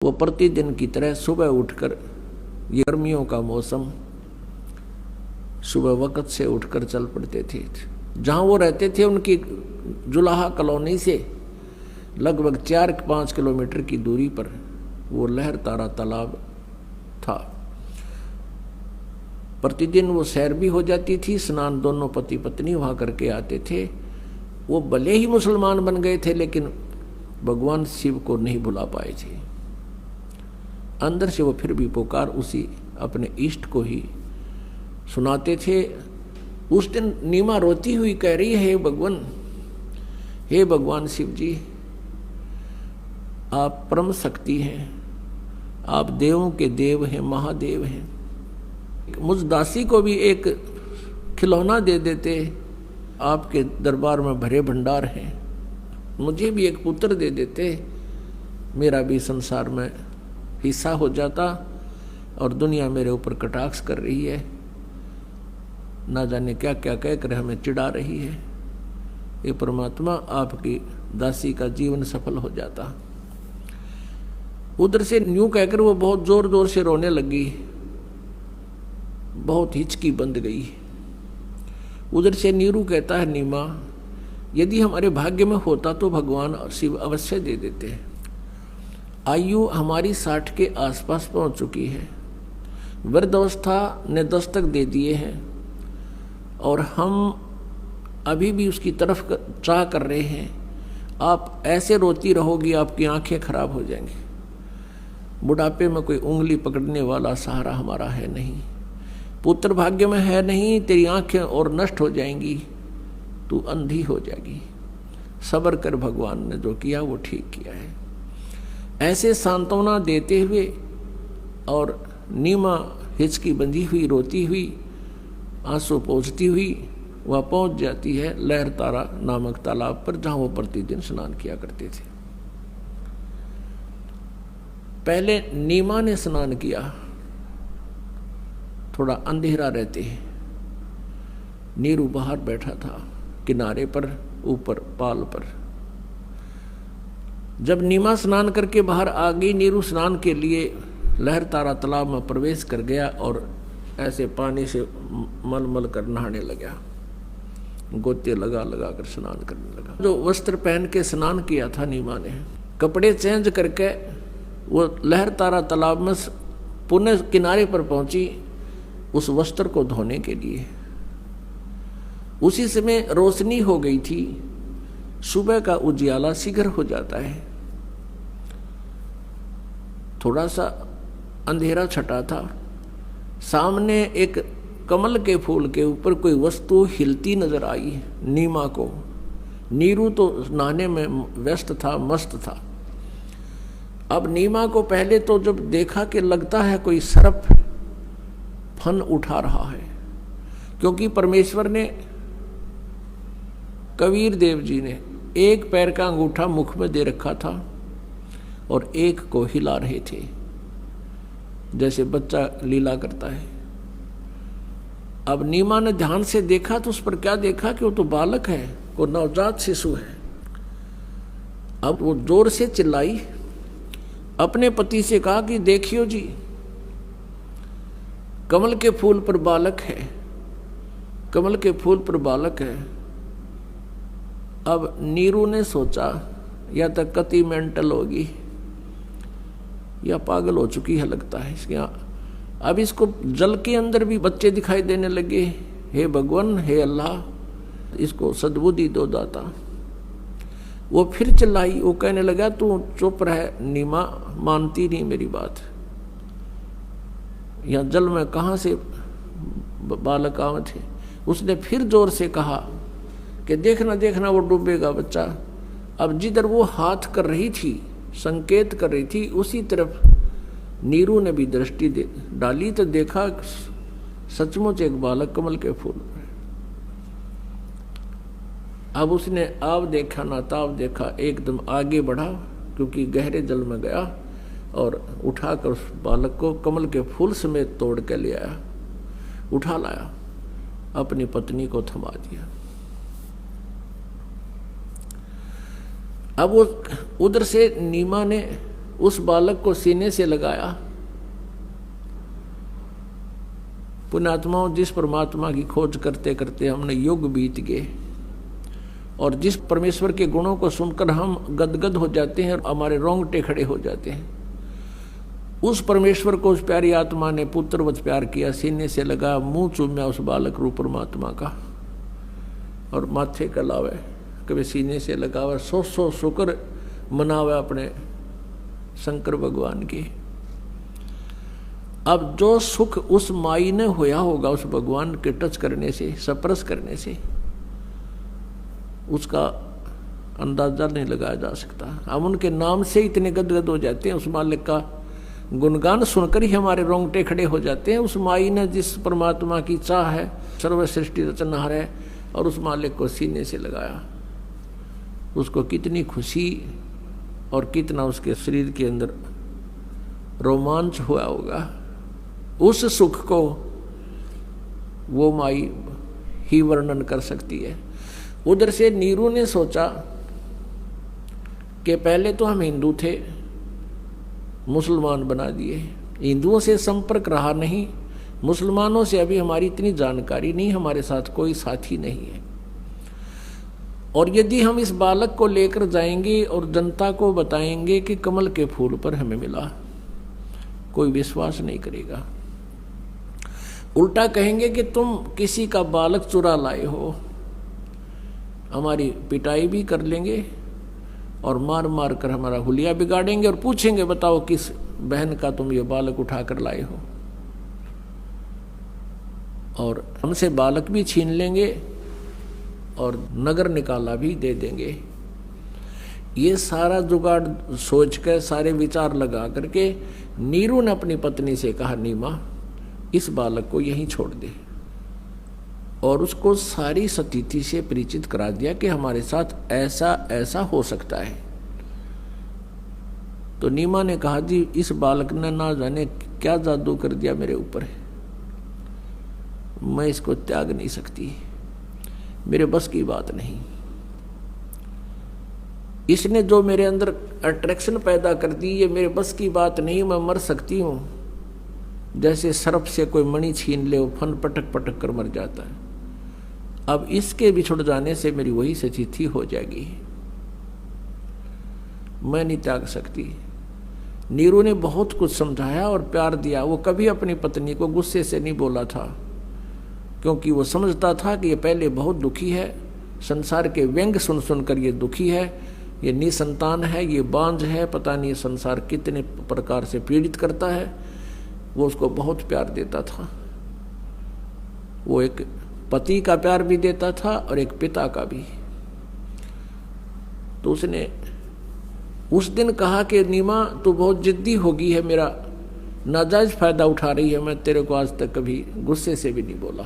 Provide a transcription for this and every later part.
वो प्रतिदिन की तरह सुबह उठकर, ये गर्मियों का मौसम, सुबह वक्त से उठकर चल पड़ते थे। जहाँ वो रहते थे उनकी जुलाहा कॉलोनी से लगभग 4-5 किलोमीटर की दूरी पर वो लहर तारा तालाब था। प्रतिदिन वो सैर भी हो जाती थी, स्नान दोनों पति पत्नी वहाँ करके आते थे। वो भले ही मुसलमान बन गए थे लेकिन भगवान शिव को नहीं भुला पाए थे। अंदर से वो फिर भी पुकार उसी अपने इष्ट को ही सुनाते थे। उस दिन नीमा रोती हुई कह रही है, हे भगवान शिव जी, आप परम शक्ति हैं, आप देवों के देव हैं, महादेव हैं। मुझ दासी को भी एक खिलौना दे देते, आपके दरबार में भरे भंडार हैं। मुझे भी एक पुत्र दे देते, मेरा भी संसार में हिस्सा हो जाता। और दुनिया मेरे ऊपर कटाक्ष कर रही है, ना जाने क्या क्या कहकर हमें चिढ़ा रही है। ये परमात्मा, आपकी दासी का जीवन सफल हो जाता। उधर से यूं कहकर वो बहुत जोर जोर से रोने लगी, बहुत हिचकी बंद गई। उधर से नीरू कहता है, नीमा, यदि हमारे भाग्य में होता तो भगवान शिव अवश्य दे देते। आयु हमारी 60 के आसपास पहुंच चुकी है, वृद्धावस्था ने दस्तक दे दिए हैं और हम अभी भी उसकी तरफ चाह कर रहे हैं। आप ऐसे रोती रहोगी, आपकी आंखें खराब हो जाएंगी। बुढ़ापे में कोई उंगली पकड़ने वाला सहारा हमारा है नहीं, पुत्र भाग्य में है नहीं, तेरी आंखें और नष्ट हो जाएंगी, तू अंधी हो जाएगी। सब्र कर, भगवान ने जो किया वो ठीक किया है। ऐसे सांत्वना देते हुए और नीमा हिचकी बंधी हुई रोती हुई, आंसू पोंछती हुई वह पहुंच जाती है लहर तारा नामक तालाब पर, जहां वो प्रतिदिन स्नान किया करते थे। पहले नीमा ने स्नान किया, थोड़ा अंधेरा रहते हैं। नीरू बाहर बैठा था किनारे पर, ऊपर पाल पर। जब नीमा स्नान करके बाहर आ गई, नीरू स्नान के लिए लहर तारा तालाब में प्रवेश कर गया और ऐसे पानी से मल कर नहाने लगा, गोते लगा लगा कर स्नान करने लगा। जो वस्त्र पहन के स्नान किया था नीमा ने, कपड़े चेंज करके वो लहर तारा तालाब में पुनः किनारे पर पहुंची उस वस्त्र को धोने के लिए। उसी समय रोशनी हो गई थी, सुबह का उजियाला शीघ्र हो जाता है। थोड़ा सा अंधेरा छटा था। सामने एक कमल के फूल के ऊपर कोई वस्तु हिलती नजर आई नीमा को। नीरू तो नहाने में व्यस्त था, मस्त था। अब नीमा को पहले तो जब देखा कि लगता है कोई सर्प फन उठा रहा है, क्योंकि परमेश्वर ने, कबीर देव जी ने एक पैर का अंगूठा मुख में दे रखा था और एक को हिला रहे थे, जैसे बच्चा लीला करता है। अब नीमा ने ध्यान से देखा तो उस पर क्या देखा कि वो तो बालक है, वो नवजात शिशु है। अब वो जोर से चिल्लाई, अपने पति से कहा कि देखियो जी, कमल के फूल पर बालक है, कमल के फूल पर बालक है। अब नीरू ने सोचा या तो कति मेंटल होगी या पागल हो चुकी है लगता है इसके। अब इसको जल के अंदर भी बच्चे दिखाई देने लगे। हे भगवान, हे अल्लाह, इसको सद्बुद्धि दो दाता। वो फिर चिल्लाई, वो कहने लगा तू चुप रह नीमा, मानती नहीं मेरी बात। यहाँ जल में कहाँ से बालक आए थे। उसने फिर जोर से कहा कि देखना देखना वो डूबेगा बच्चा। अब जिधर वो हाथ कर रही थी, संकेत कर रही थी, उसी तरफ नीरू ने भी दृष्टि डाली तो देखा सचमुच एक बालक कमल के फूल पर। अब उसने आव देखा ना ताव देखा, एकदम आगे बढ़ा, क्योंकि गहरे जल में गया और उठाकर उस बालक को कमल के फूल समेत तोड़ के ले आया, उठा लाया, अपनी पत्नी को थमा दिया। अब वो उधर से नीमा ने उस बालक को सीने से लगाया। पुण्यात्माओं, जिस परमात्मा की खोज करते करते हमने युग बीत गए और जिस परमेश्वर के गुणों को सुनकर हम गदगद हो जाते हैं और हमारे रोंगटे खड़े हो जाते हैं, उस परमेश्वर को उस प्यारी आत्मा ने पुत्रवत प्यार किया, सीने से लगा, मुंह चूम्या उस बालक रूप परमात्मा का और माथे का लावे, कभी सीने से लगावे, सौ शुक्र मनावे अपने शंकर भगवान की। अब जो सुख उस माई ने होया होगा उस भगवान के टच करने से, स्पर्श करने से, उसका अंदाजा नहीं लगाया जा सकता। हम उनके नाम से इतने गदगद हो जाते हैं, उस मालिक का गुणगान सुनकर ही हमारे रोंगटे खड़े हो जाते हैं। उस माई ने जिस परमात्मा की चाह है, सर्व सृष्टि रचनहार है, और उस मालिक को सीने से लगाया, उसको कितनी खुशी और कितना उसके शरीर के अंदर रोमांच हुआ होगा। उस सुख को वो माई ही वर्णन कर सकती है। उधर से नीरू ने सोचा कि पहले तो हम हिंदू थे, मुसलमान बना दिए, हिंदुओं से संपर्क रहा नहीं, मुसलमानों से अभी हमारी इतनी जानकारी नहीं, हमारे साथ कोई साथी नहीं है, और यदि हम इस बालक को लेकर जाएंगे और जनता को बताएंगे कि कमल के फूल पर हमें मिला, कोई विश्वास नहीं करेगा। उल्टा कहेंगे कि तुम किसी का बालक चुरा लाए हो, हमारी पिटाई भी कर लेंगे और मार मार कर हमारा हुलिया बिगाड़ेंगे और पूछेंगे बताओ किस बहन का तुम ये बालक उठा कर लाए हो, और हमसे बालक भी छीन लेंगे और नगर निकाला भी दे देंगे। ये सारा जुगाड़ सोच कर, सारे विचार लगा करके नीरू ने अपनी पत्नी से कहा, नीमा इस बालक को यहीं छोड़ दे, और उसको सारी स्थिति से परिचित करा दिया कि हमारे साथ ऐसा ऐसा हो सकता है। तो नीमा ने कहा, जी इस बालक ने ना जाने क्या जादू कर दिया मेरे ऊपर, मैं इसको त्याग नहीं सकती, मेरे बस की बात नहीं। इसने जो मेरे अंदर अट्रैक्शन पैदा कर दी, ये मेरे बस की बात नहीं, मैं मर सकती हूँ। जैसे सर्प से कोई मणि छीन ले, वो फन पटक पटक कर मर जाता है। अब इसके बिछुड़ जाने से मेरी वही स्थिति हो जाएगी, मैं नहीं त्याग सकती। नीरू ने बहुत कुछ समझाया और प्यार दिया। वो कभी अपनी पत्नी को गुस्से से नहीं बोला था, क्योंकि वो समझता था कि ये पहले बहुत दुखी है, संसार के व्यंग सुन सुनकर ये दुखी है, ये निसंतान है, ये बांझ है, पता नहीं संसार कितने प्रकार से पीड़ित करता है। वो उसको बहुत प्यार देता था, वो एक पति का प्यार भी देता था और एक पिता का भी। तो उसने उस दिन कहा कि नीमा तू बहुत जिद्दी हो गई है, मेरा नाजायज फायदा उठा रही है, मैं तेरे को आज तक कभी गुस्से से भी नहीं बोला,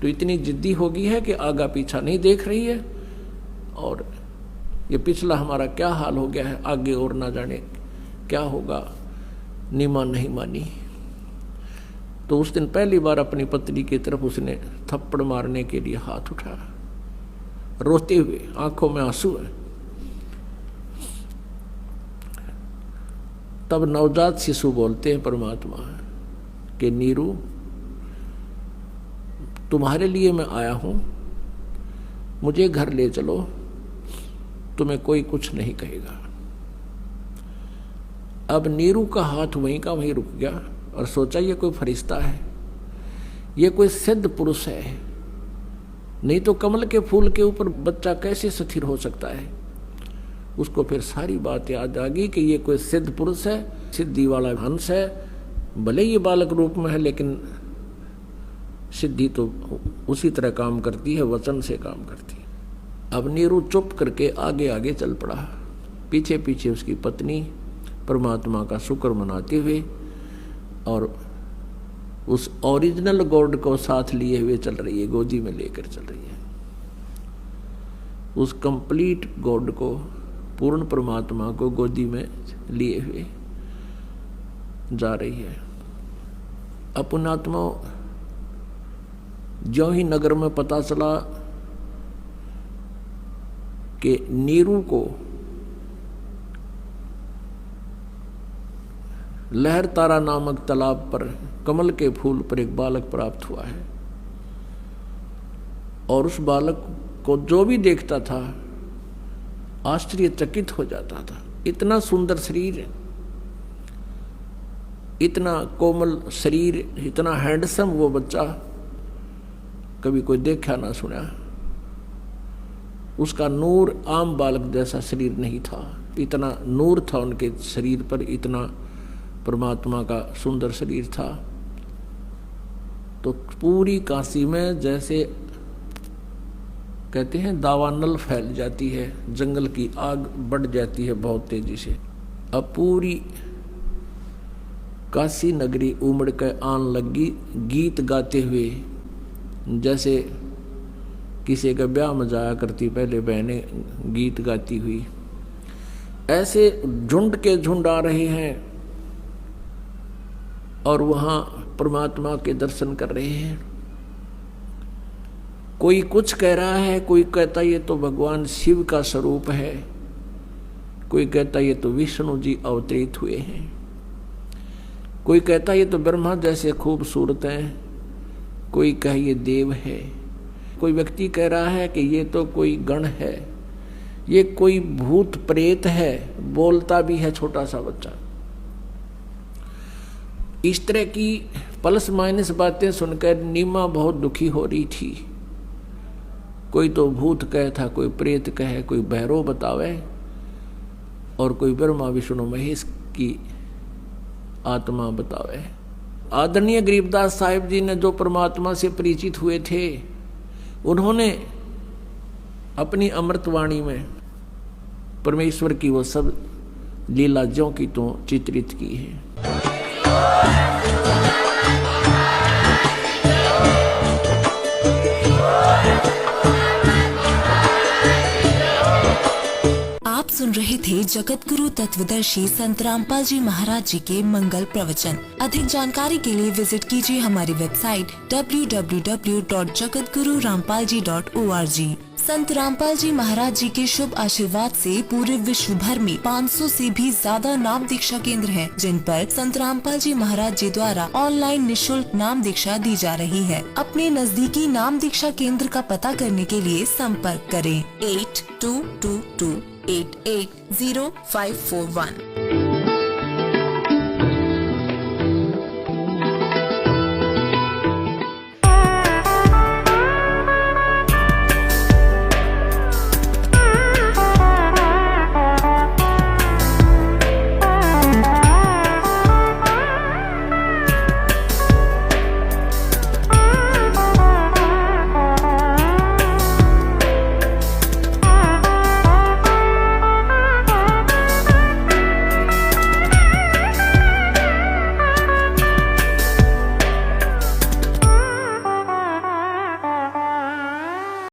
तो इतनी जिद्दी हो गई है कि आगा पीछा नहीं देख रही है, और ये पिछला हमारा क्या हाल हो गया है, आगे और ना जाने क्या होगा। नीमा नहीं मानी। तो उस दिन पहली बार अपनी पत्नी की तरफ उसने थप्पड़ मारने के लिए हाथ उठाया, रोते हुए, आंखों में आंसू है। तब नवजात शिशु बोलते हैं परमात्मा कि नीरू तुम्हारे लिए मैं आया हूं, मुझे घर ले चलो, तुम्हें कोई कुछ नहीं कहेगा। अब नीरू का हाथ वहीं का वहीं रुक गया और सोचा ये कोई फरिश्ता है, ये कोई सिद्ध पुरुष है, नहीं तो कमल के फूल के ऊपर बच्चा कैसे स्थिर हो सकता है। उसको फिर सारी बात याद आ गई कि ये कोई सिद्ध पुरुष है, सिद्धि वाला हंस है, भले ये बालक रूप में है लेकिन सिद्धि तो उसी तरह काम करती है, वचन से काम करती है। अब नीरू चुप करके आगे आगे चल पड़ा, पीछे पीछे उसकी पत्नी परमात्मा का शुक्र मनाते हुए और उस ओरिजिनल गॉड को साथ लिए हुए चल रही है, गोदी में लेकर चल रही है। उस कंप्लीट गॉड को, पूर्ण परमात्मा को गोदी में लिए हुए जा रही है। अपन आत्मा जो ही नगर में पता चला कि नीरू को लहर तारा नामक तालाब पर कमल के फूल पर एक बालक प्राप्त हुआ है, और उस बालक को जो भी देखता था आश्चर्यचकित हो जाता था। इतना सुंदर शरीर, इतना कोमल शरीर, इतना हैंडसम वो बच्चा कभी कोई देखा ना सुना। उसका नूर आम बालक जैसा शरीर नहीं था, इतना नूर था उनके शरीर पर, इतना परमात्मा का सुंदर शरीर था। तो पूरी काशी में जैसे कहते हैं दावानल फैल जाती है, जंगल की आग बढ़ जाती है बहुत तेजी से। अब पूरी काशी नगरी उमड़ कर आन लगी, गीत गाते हुए, जैसे किसी का ब्याह में जाया करती पहले बहनें गीत गाती हुई, ऐसे झुंड के झुंड आ रहे हैं और वहाँ परमात्मा के दर्शन कर रहे हैं। कोई कुछ कह रहा है, कोई कहता ये तो भगवान शिव का स्वरूप है, कोई कहता ये तो विष्णु जी अवतरित हुए हैं, कोई कहता ये तो ब्रह्मा जैसे खूबसूरत हैं, कोई कहे ये देव है, कोई व्यक्ति कह रहा है कि ये तो कोई गण है, ये कोई भूत प्रेत है, बोलता भी है छोटा सा बच्चा। इस तरह की प्लस माइनस बातें सुनकर नीमा बहुत दुखी हो रही थी। कोई तो भूत कहे था, कोई प्रेत कहे, कोई भैरव बतावे, और कोई ब्रह्मा विष्णु महेश की आत्मा बतावे। आदरणीय गरीबदास साहिब जी ने जो परमात्मा से परिचित हुए थे, उन्होंने अपनी अमृतवाणी में परमेश्वर की वो सब लीला ज्यों की तो चित्रित की है। आप सुन रहे थे जगत गुरु तत्वदर्शी संत रामपाल जी महाराज जी के मंगल प्रवचन। अधिक जानकारी के लिए विजिट कीजिए हमारी वेबसाइट www.jagatgururampalji.org। संत रामपाल जी महाराज जी के शुभ आशीर्वाद से पूरे विश्व भर में 500 से भी ज्यादा नाम दीक्षा केंद्र हैं, जिन पर संत रामपाल जी महाराज जी द्वारा ऑनलाइन निशुल्क नाम दीक्षा दी जा रही है। अपने नजदीकी नाम दीक्षा केंद्र का पता करने के लिए संपर्क करें 8222880541।